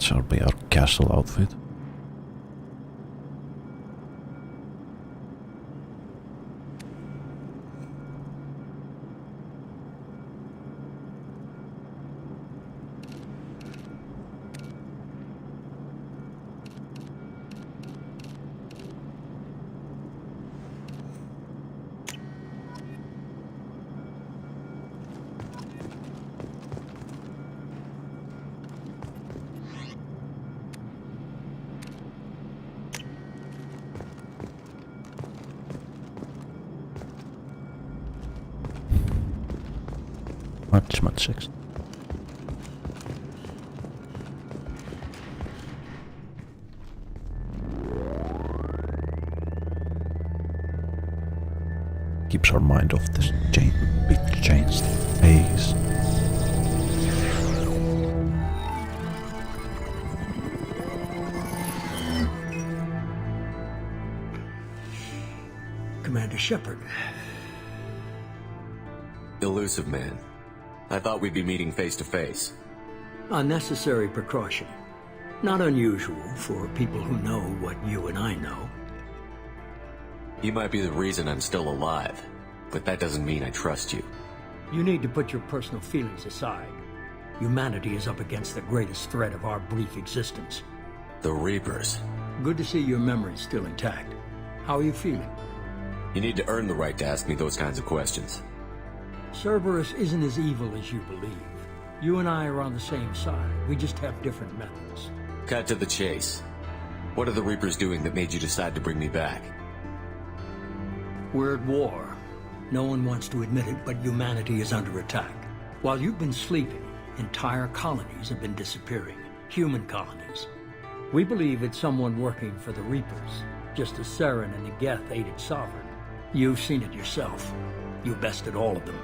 shall be our castle outfit. Much sex. Keeps our mind off this big changed phase. Commander Shepard. Elusive man. I thought we'd be meeting face to face. A necessary precaution. Not unusual for people who know what you and I know. You might be the reason I'm still alive, but that doesn't mean I trust you. You need to put your personal feelings aside. Humanity is up against the greatest threat of our brief existence. The Reapers. Good to see your memory's still intact. How are you feeling? You need to earn the right to ask me those kinds of questions. Cerberus isn't as evil as you believe. You and I are on the same side. We just have different methods. Cut to the chase. What are the Reapers doing that made you decide to bring me back? We're at war. No one wants to admit it, but humanity is under attack. While you've been sleeping, entire colonies have been disappearing. Human colonies. We believe it's someone working for the Reapers, just as Saren and Negeth aided Sovereign. You've seen it yourself. You bested all of them.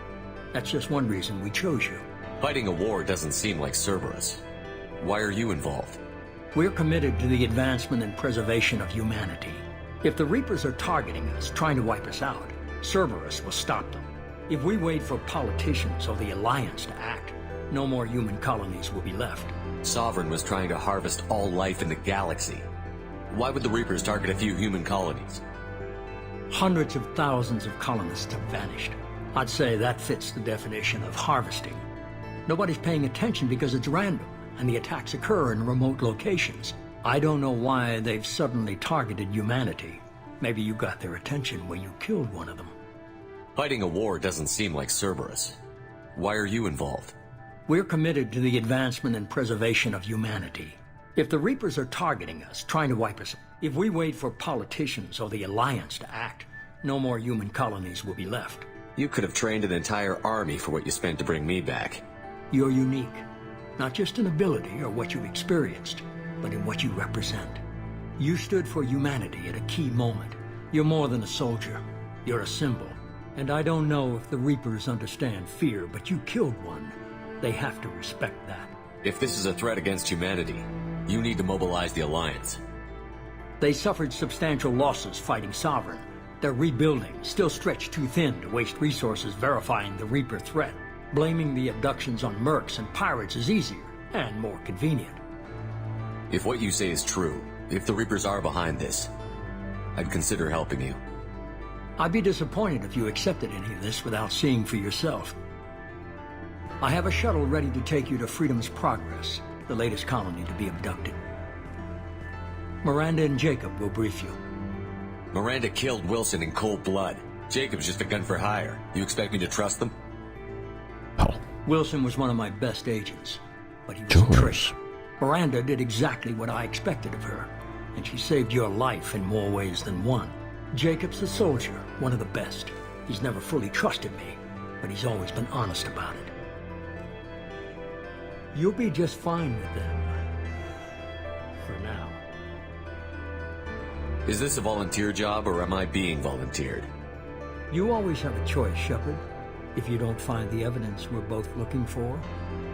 That's just one reason we chose you. Fighting a war doesn't seem like Cerberus. Why are you involved? We're committed to the advancement and preservation of humanity. If the Reapers are targeting us, trying to wipe us out, Cerberus will stop them. If we wait for politicians or the Alliance to act, no more human colonies will be left. Sovereign was trying to harvest all life in the galaxy. Why would the Reapers target a few human colonies? Hundreds of thousands of colonists have vanished. I'd say that fits the definition of harvesting. Nobody's paying attention because it's random, and the attacks occur in remote locations. I don't know why they've suddenly targeted humanity. Maybe you got their attention when you killed one of them. Fighting a war doesn't seem like Cerberus. Why are you involved? We're committed to the advancement and preservation of humanity. If the Reapers are targeting us, trying to wipe us, if we wait for politicians or the Alliance to act, no more human colonies will be left. You could have trained an entire army for what you spent to bring me back. You're unique, not just in ability or what you've experienced, but in what you represent. You stood for humanity at a key moment. You're more than a soldier. You're a symbol. And I don't know if the Reapers understand fear, but you killed one. They have to respect that. If this is a threat against humanity, you need to mobilize the Alliance. They suffered substantial losses fighting Sovereign. They're rebuilding, still stretched too thin to waste resources verifying the Reaper threat. Blaming the abductions on mercs and pirates is easier and more convenient. If what you say is true, if the Reapers are behind this, I'd consider helping you. I'd be disappointed if you accepted any of this without seeing for yourself. I have a shuttle ready to take you to Freedom's Progress, the latest colony to be abducted. Miranda and Jacob will brief you. Miranda killed Wilson in cold blood. Jacob's just a gun for hire. You expect me to trust them? Oh. Wilson was one of my best agents, but he was a trick. Miranda did exactly what I expected of her, and she saved your life in more ways than one. Jacob's a soldier, one of the best. He's never fully trusted me, but he's always been honest about it. You'll be just fine with them. For now. Is this a volunteer job, or am I being volunteered? You always have a choice, Shepard. If you don't find the evidence we're both looking for,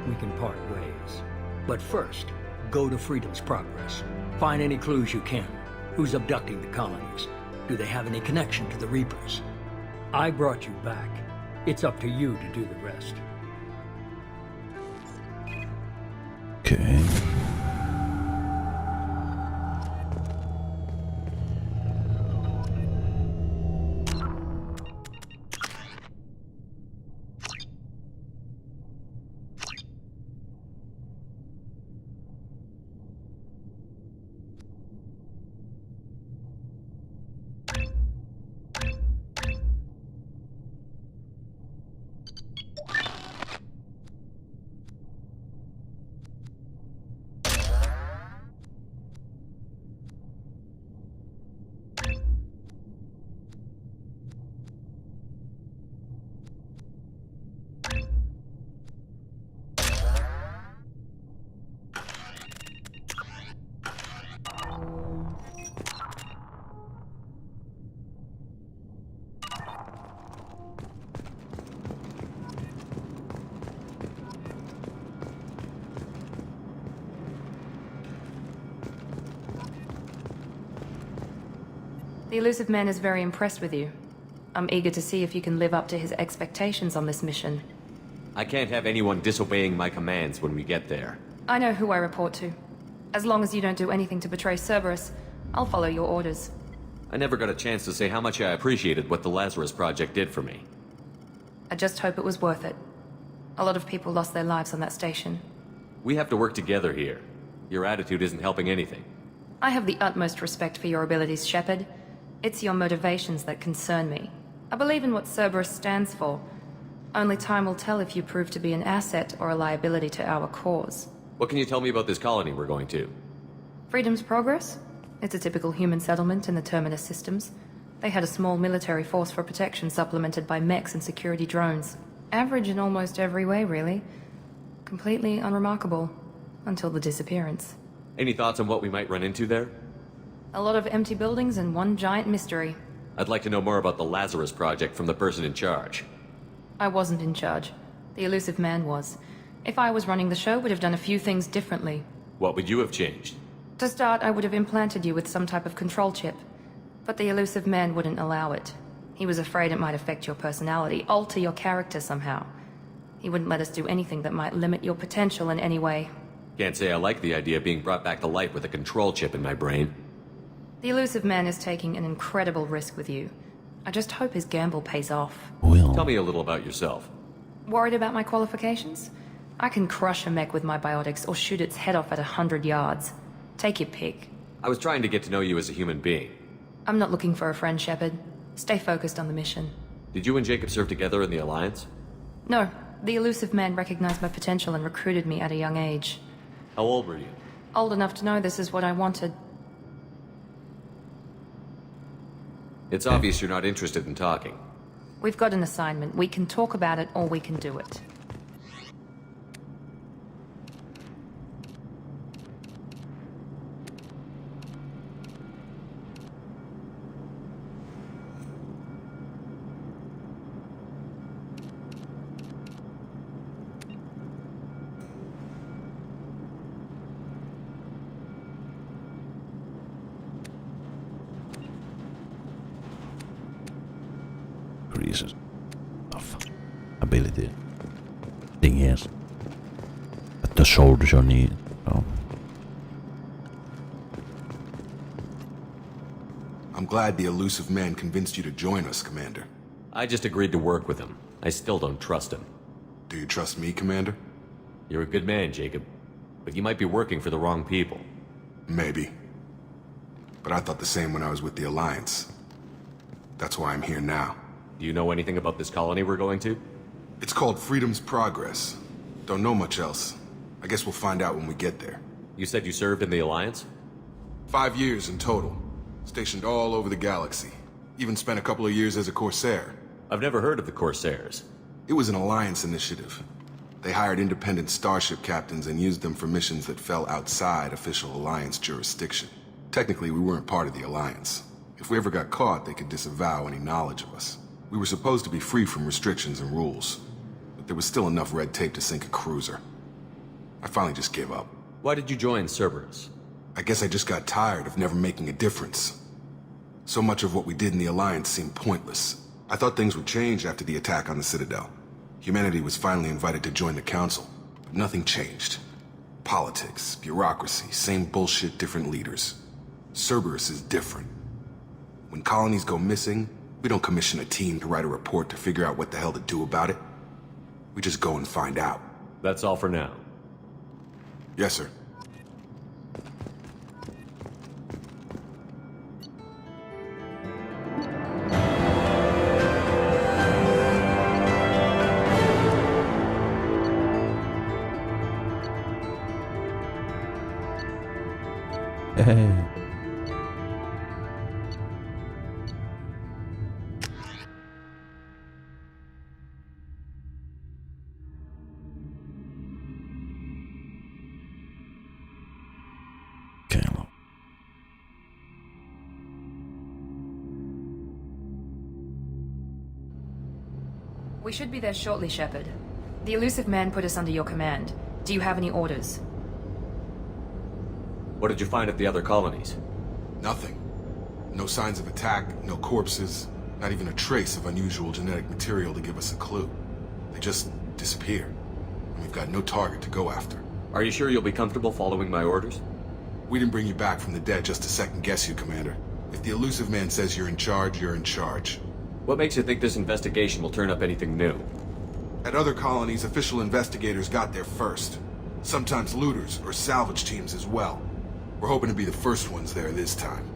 we can part ways. But first, go to Freedom's Progress. Find any clues you can. Who's abducting the colonies? Do they have any connection to the Reapers? I brought you back. It's up to you to do the rest. Okay. The elusive man is very impressed with you. I'm eager to see if you can live up to his expectations on this mission. I can't have anyone disobeying my commands when we get there. I know who I report to. As long as you don't do anything to betray Cerberus, I'll follow your orders. I never got a chance to say how much I appreciated what the Lazarus Project did for me. I just hope it was worth it. A lot of people lost their lives on that station. We have to work together here. Your attitude isn't helping anything. I have the utmost respect for your abilities, Shepard. It's your motivations that concern me. I believe in what Cerberus stands for. Only time will tell if you prove to be an asset or a liability to our cause. What can you tell me about this colony we're going to? Freedom's Progress? It's a typical human settlement in the Terminus systems. They had a small military force for protection supplemented by mechs and security drones. Average in almost every way, really. Completely unremarkable. Until the disappearance. Any thoughts on what we might run into there? A lot of empty buildings and one giant mystery. I'd like to know more about the Lazarus Project from the person in charge. I wasn't in charge. The elusive man was. If I was running the show, would have done a few things differently. What would you have changed? To start, I would have implanted you with some type of control chip. But the elusive man wouldn't allow it. He was afraid it might affect your personality, alter your character somehow. He wouldn't let us do anything that might limit your potential in any way. Can't say I like the idea of being brought back to life with a control chip in my brain. The elusive man is taking an incredible risk with you. I just hope his gamble pays off. Well, Tell me a little about yourself. Worried about my qualifications? I can crush a mech with my biotics or shoot its head off at 100 yards. Take your pick. I was trying to get to know you as a human being. I'm not looking for a friend, Shepard. Stay focused on the mission. Did you and Jacob serve together in the Alliance? No, the elusive man recognized my potential and recruited me at a young age. How old were you? Old enough to know this is what I wanted. It's obvious you're not interested in talking. We've got an assignment. We can talk about it or we can do it. Increases of ability. Thing is, but the shoulders you need. Oh. I'm glad the elusive man convinced you to join us, Commander. I just agreed to work with him. I still don't trust him. Do you trust me, Commander? You're a good man, Jacob. But you might be working for the wrong people. Maybe. But I thought the same when I was with the Alliance. That's why I'm here now. Do you know anything about this colony we're going to? It's called Freedom's Progress. Don't know much else. I guess we'll find out when we get there. You said you served in the Alliance? 5 years in total. Stationed all over the galaxy. Even spent a couple of years as a Corsair. I've never heard of the Corsairs. It was an Alliance initiative. They hired independent starship captains and used them for missions that fell outside official Alliance jurisdiction. Technically, we weren't part of the Alliance. If we ever got caught, they could disavow any knowledge of us. We were supposed to be free from restrictions and rules, but there was still enough red tape to sink a cruiser. I finally just gave up. Why did you join Cerberus? I guess I just got tired of never making a difference. So much of what we did in the Alliance seemed pointless. I thought things would change after the attack on the Citadel. Humanity was finally invited to join the Council, but nothing changed. Politics, bureaucracy, same bullshit, different leaders. Cerberus is different. When colonies go missing, we don't commission a team to write a report to figure out what the hell to do about it. We just go and find out. That's all for now. Yes, sir. Hey. Caleb. We should be there shortly, Shepard. The elusive man put us under your command. Do you have any orders? What did you find at the other colonies? Nothing. No signs of attack, no corpses, not even a trace of unusual genetic material to give us a clue. They just disappear, and we've got no target to go after. Are you sure you'll be comfortable following my orders? We didn't bring you back from the dead just to second-guess you, Commander. If the elusive man says you're in charge, you're in charge. What makes you think this investigation will turn up anything new? At other colonies, official investigators got there first. Sometimes looters or salvage teams as well. We're hoping to be the first ones there this time.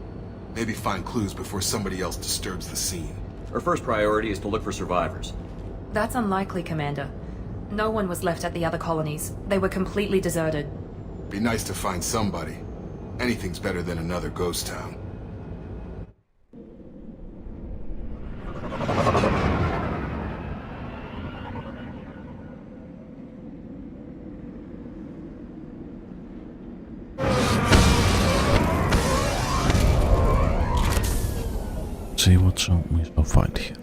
Maybe find clues before somebody else disturbs the scene. Our first priority is to look for survivors. That's unlikely, Commander. No one was left at the other colonies. They were completely deserted. Be nice to find somebody. Anything's better than another ghost town. See what we shall find here.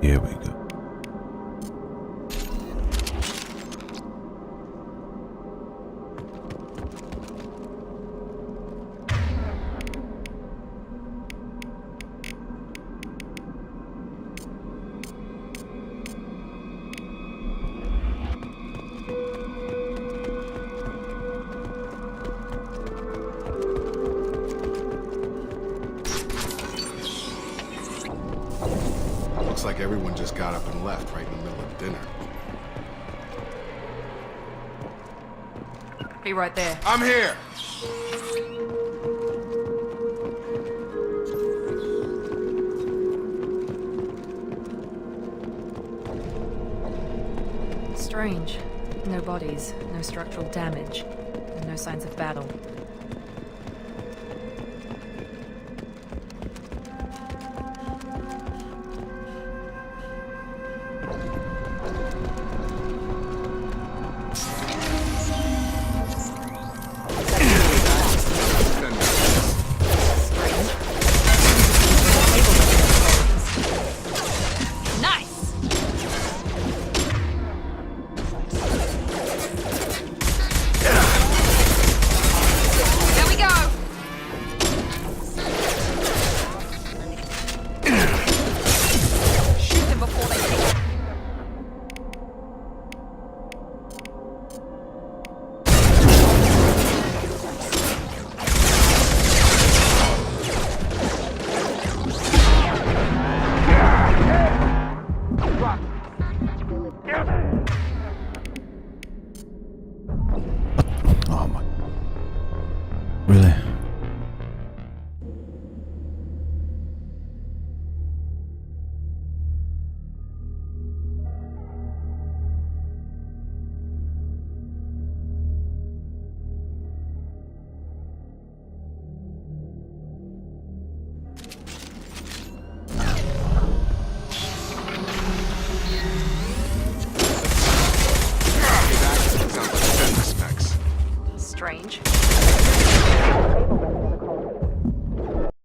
Here we go. Looks like everyone just got up and left right in the middle of dinner. Be right there. I'm here! Strange. No bodies, no structural damage, and no signs of battle.